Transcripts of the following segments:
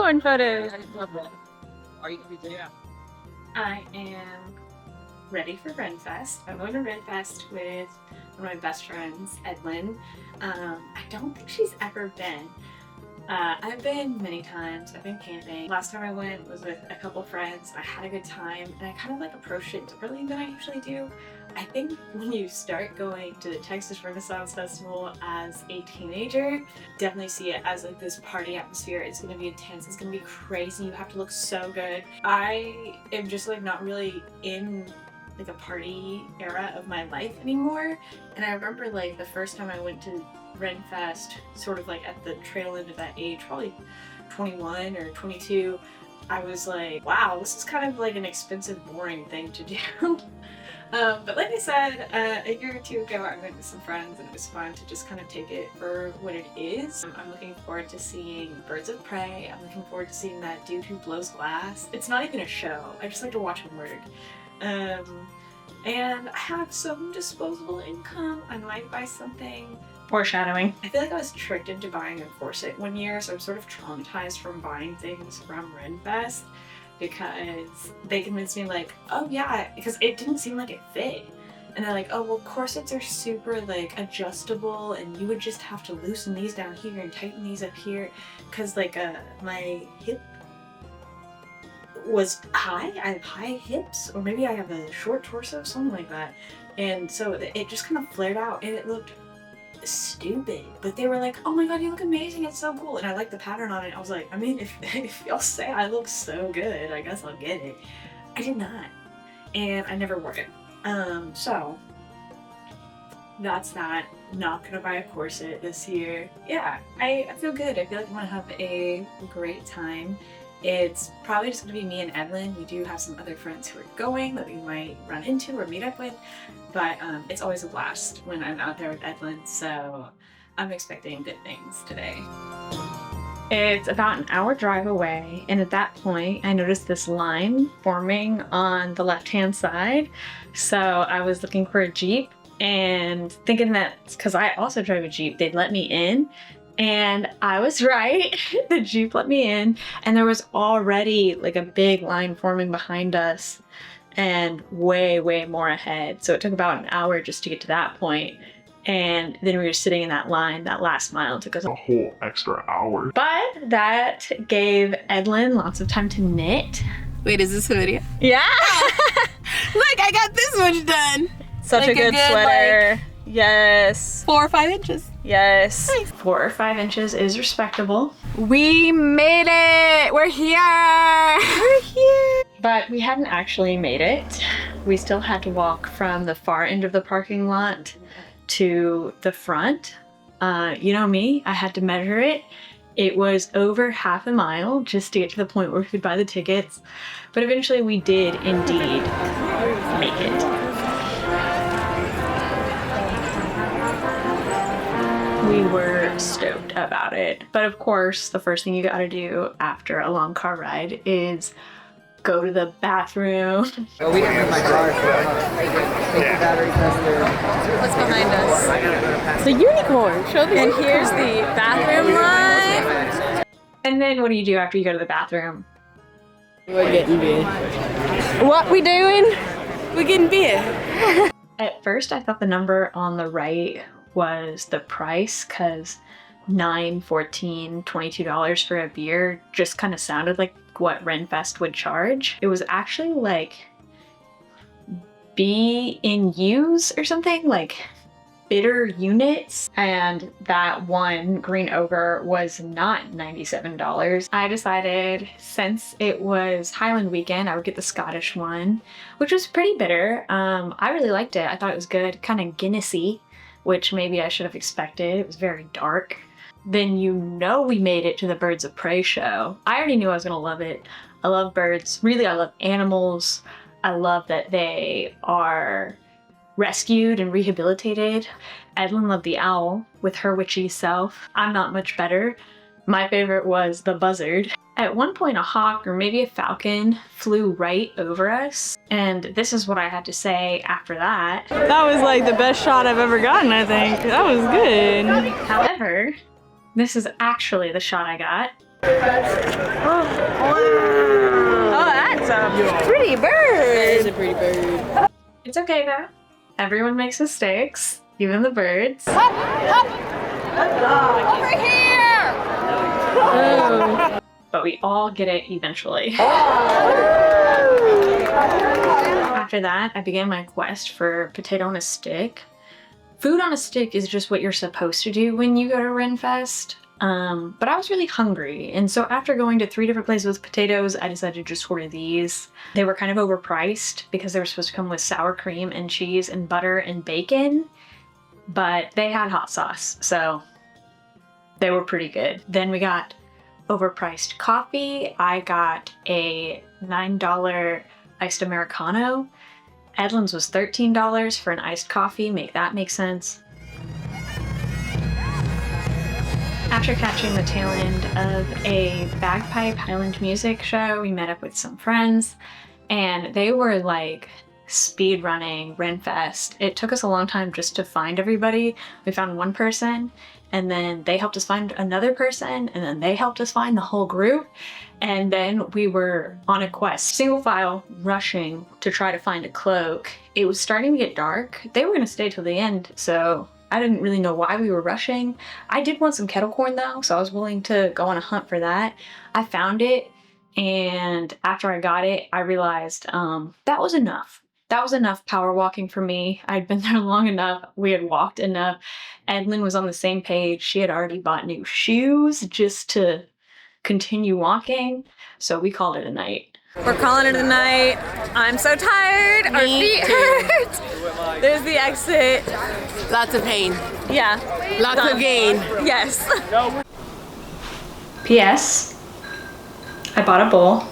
popcorn photos. Are you gonna be there? I am ready for Renfest. I'm going to Renfest with one of my best friends, Edlin. I don't think she's ever been. I've been many times. I've been camping. Last time I went was with a couple friends. I had a good time and I kind of like approached it differently than I usually do. I think when you start going to the Texas Renaissance Festival as a teenager, definitely see it as like this party atmosphere. It's gonna be intense, it's gonna be crazy, you have to look so good. I am just like not really in like a party era of my life anymore. And I remember like the first time I went to Renfest, sort of like at the trail end of that age, probably 21 or 22, I was like, wow, this is kind of like an expensive, boring thing to do. But like I said, a year or two ago I went with some friends and it was fun to just kind of take it for what it is. I'm looking forward to seeing birds of prey. I'm looking forward to seeing that dude who blows glass. It's not even a show. I just like to watch him work. And I have some disposable income. I might buy something. Foreshadowing. I feel like I was tricked into buying a corset one year, so I'm sort of traumatized from buying things from Renfest because they convinced me like, oh yeah, because it didn't seem like it fit. And they're like, oh well, corsets are super like adjustable and you would just have to loosen these down here and tighten these up here because like my hip was high. I have high hips, or maybe I have a short torso, something like that. And so it just kind of flared out and it looked stupid, but they were like, oh my god, you look amazing, it's so cool. And I like the pattern on it. I was like, I mean, if y'all say I look so good, I guess I'll get it. I did not, and I never wore it. So that's that. Not gonna buy a corset this year. Yeah, I feel good. I feel like I'm gonna have a great time. It's probably just gonna be me and Edlin. We do have some other friends who are going that we might run into or meet up with, but it's always a blast when I'm out there with Edlin, so I'm expecting good things today. It's about an hour drive away, and at that point I noticed this line forming on the left-hand side. So I was looking for a Jeep and thinking that because I also drive a Jeep, they'd let me in. And I was right. The Jeep let me in, and there was already like a big line forming behind us and way more ahead. So it took about an hour just to get to that point. And then we were sitting in that line. That last mile took us a whole extra hour. But that gave Edlin lots of time to knit. Wait, is this a video? Yeah. Look, I got this much done. Such like a good sweater. Like, yes. 4 or 5 inches. Yes. Nice. 4 or 5 inches is respectable. We made it. We're here. We're here. But we hadn't actually made it. We still had to walk from the far end of the parking lot to the front. You know me, I had to measure it. It was over half a mile just to get to the point where we could buy the tickets. But eventually we did indeed make it. We were stoked about it. But of course, the first thing you gotta do after a long car ride is go to the bathroom. Oh, we didn't bring my car, so take the battery tester. What's behind us? The unicorn. Show the. And here's the bathroom line. And then what do you do after you go to the bathroom? We're getting beer. What we doing? We're getting beer. At first, I thought the number on the right was the price, because $9, $14, $22 for a beer just kind of sounded like what Renfest would charge. It was actually like B&Us or something, like bitter units, and that one green ogre was not $97. I decided since it was Highland weekend, I would get the Scottish one, which was pretty bitter. I really liked it. I thought it was good, kind of Guinnessy, which maybe I should have expected. It was very dark. Then you know we made it to the Birds of Prey show. I already knew I was gonna love it. I love birds. Really, I love animals. I love that they are rescued and rehabilitated. Edlin loved the owl with her witchy self. I'm not much better. My favorite was the buzzard. At one point, a hawk or maybe a falcon flew right over us, and this is what I had to say after that. That was like the best shot I've ever gotten, I think. That was good. However, this is actually the shot I got. Oh. bird. It's okay though. Everyone makes mistakes, even the birds. Oh. But we all get it eventually. After that, I began my quest for potato on a stick. Food on a stick is just what you're supposed to do when you go to Renfest. But I was really hungry, and so after going to 3 different places with potatoes, I decided to just order these. They were kind of overpriced because they were supposed to come with sour cream and cheese and butter and bacon, but they had hot sauce, so they were pretty good. Then we got overpriced coffee. I got a $9 iced Americano. Edlin's was $13 for an iced coffee. Make that make sense. After catching the tail end of a bagpipe Highland music show, we met up with some friends, and they were like speed running Renfest. It took us a long time just to find everybody. We found one person, and then they helped us find another person, and then they helped us find the whole group, and then we were on a quest, single file, rushing to try to find a cloak. It was starting to get dark. They were gonna stay till the end, so I didn't really know why we were rushing. I did want some kettle corn though, so I was willing to go on a hunt for that. I found it, and after I got it, I realized that was enough. That was enough power walking for me. I'd been there long enough. We had walked enough. Edlin was on the same page. She had already bought new shoes just to continue walking, so we called it a night. We're calling it a night. I'm so tired. Our feet hurt. There's the exit. Lots of pain. Yeah. Lots of gain. Yes. P.S. I bought a bowl.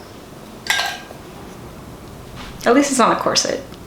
At least it's on a corset.